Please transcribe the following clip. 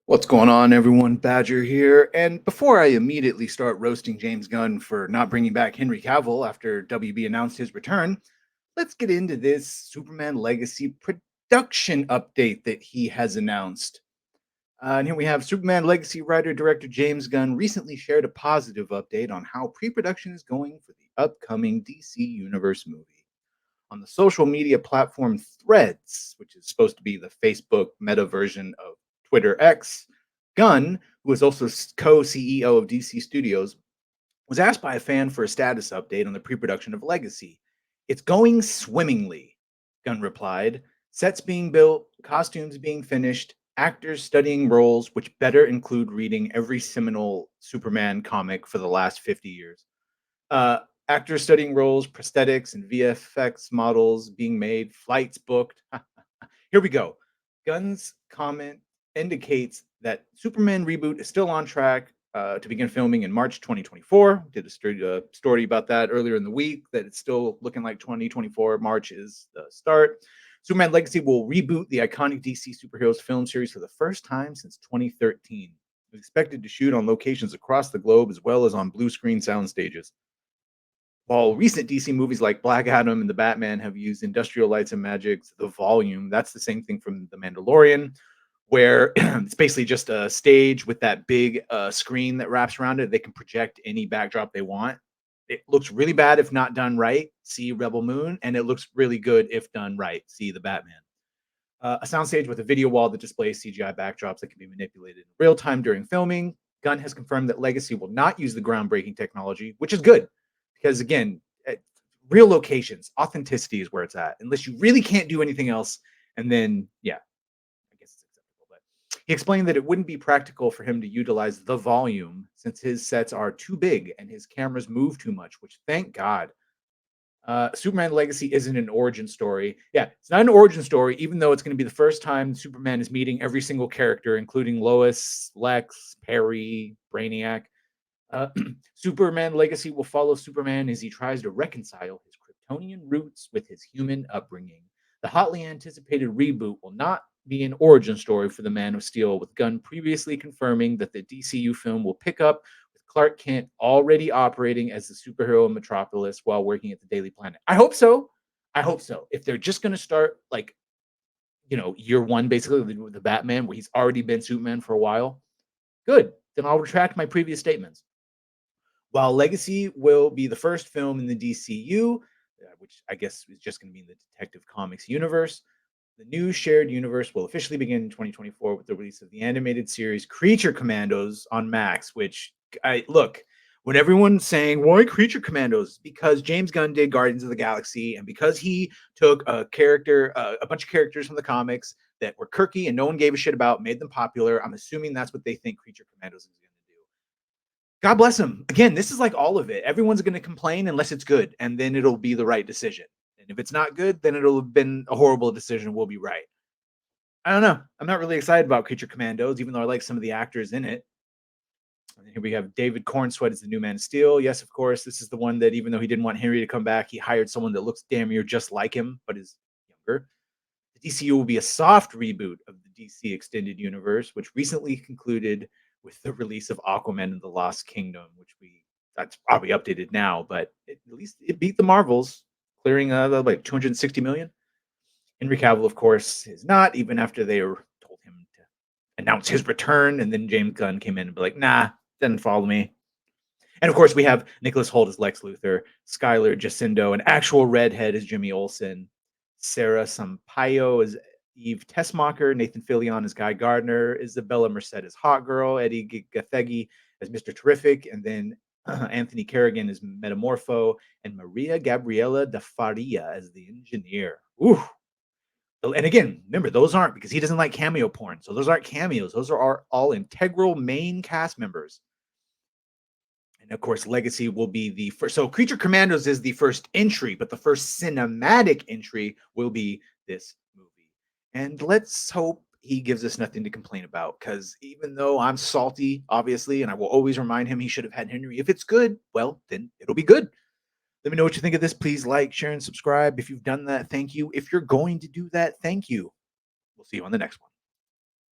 What's going on, everyone? Badger here. And before I immediately start roasting James Gunn for not bringing back Henry Cavill after WB announced his return, let's get into this Superman Legacy production update that he has announced. And here we have Superman Legacy writer director James Gunn recently shared a positive update on how pre production is going for the upcoming DC Universe movie. On the social media platform Threads, which is supposed to be the Facebook meta version of Twitter X, Gunn, who is also co CEO of DC Studios, was asked by a fan for a status update on the pre production of Legacy. It's going swimmingly, Gunn replied. Sets being built, costumes being finished, actors studying roles, which better include reading every seminal Superman comic for the last 50 years. Uh, Actors studying roles, prosthetics, and VFX models being made, flights booked. Here we go. Gunn's comment indicates that Superman reboot is still on track to begin filming in March 2024. Did a story about that earlier in the week, that it's still looking like 2024. March is the start. Superman Legacy will reboot the iconic DC superheroes film series for the first time since 2013. It's expected to shoot on locations across the globe as well as on blue screen sound stages. While recent DC movies like Black Adam and The Batman have used industrial lights and magics, the volume, that's the same thing from The Mandalorian, where it's basically just a stage with that big screen that wraps around it. They can project any backdrop they want. It looks really bad if not done right. See Rebel Moon, and it looks really good if done right. See The Batman. A soundstage with a video wall that displays CGI backdrops that can be manipulated in real time during filming. Gunn has confirmed that Legacy will not use the groundbreaking technology, which is good because, again, at real locations, authenticity is where it's at. Unless you really can't do anything else, and then, yeah, I guess it's acceptable. But he explained that it wouldn't be practical for him to utilize the volume since his sets are too big and his cameras move too much, which, thank God. Superman Legacy isn't an origin story. Yeah, it's not an origin story, even though it's going to be the first time Superman is meeting every single character, including Lois, Lex, Perry, Brainiac. Uh, Superman Legacy will follow Superman as he tries to reconcile his Kryptonian roots with his human upbringing. The hotly anticipated reboot will not be an origin story for the Man of Steel, with Gunn previously confirming that the DCU film will pick up with Clark Kent already operating as the superhero in Metropolis while working at the Daily Planet. I hope so. I hope so. If they're just going to start like, year one, basically, with the Batman, where he's already been Superman for a while, good. Then I'll retract my previous statements. While Legacy will be the first film in the DCU, which I guess is just going to be in the Detective Comics universe, the new shared universe will officially begin in 2024 with the release of the animated series Creature Commandos on Max, which I look, when everyone's saying, why Creature Commandos? Because James Gunn did Guardians of the Galaxy, and because he took a bunch of characters from the comics that were quirky and no one gave a shit about, made them popular. I'm assuming that's what they think Creature Commandos is going to do. God bless him. Again, this is like all of it. Everyone's going to complain unless it's good, and then it'll be the right decision. And if it's not good, then it'll have been a horrible decision. We'll be right. I don't know. I'm not really excited about Creature Commandos, even though I like some of the actors in it. And here we have David Cornsweet as the new Man of Steel. Yes, of course. This is the one that, even though he didn't want Henry to come back, he hired someone that looks damn near just like him, but is younger. The DCU will be a soft reboot of the DC Extended Universe, which recently concluded with the release of Aquaman and the Lost Kingdom, which that's probably updated now, but at least it beat the Marvels, clearing like 260 million. Henry Cavill, of course, is not, even after they told him to announce his return, and then James Gunn came in and be like, nah, didn't follow me. And of course, we have Nicholas Hoult as Lex Luthor, Skylar Jacindo, an actual redhead as Jimmy Olsen, Sarah Sampaio as Eve Tessmacher, Nathan Fillion as Guy Gardner, Isabella Merced as Hot Girl, Eddie Gathegi as Mr. Terrific, and then Anthony Kerrigan as Metamorpho, and Maria Gabriela de Faria as the Engineer. Ooh. And again, remember, those aren't, because he doesn't like cameo porn, so those aren't cameos. Those are all integral main cast members. And of course, Legacy will be the first. So Creature Commandos is the first entry, but the first cinematic entry will be this movie. And let's hope he gives us nothing to complain about, because even though I'm salty, obviously, and I will always remind him he should have had Henry, if it's good, well, then it'll be good. Let me know what you think of this. Please like, share, and subscribe. If you've done that, thank you. If you're going to do that, thank you. We'll see you on the next one.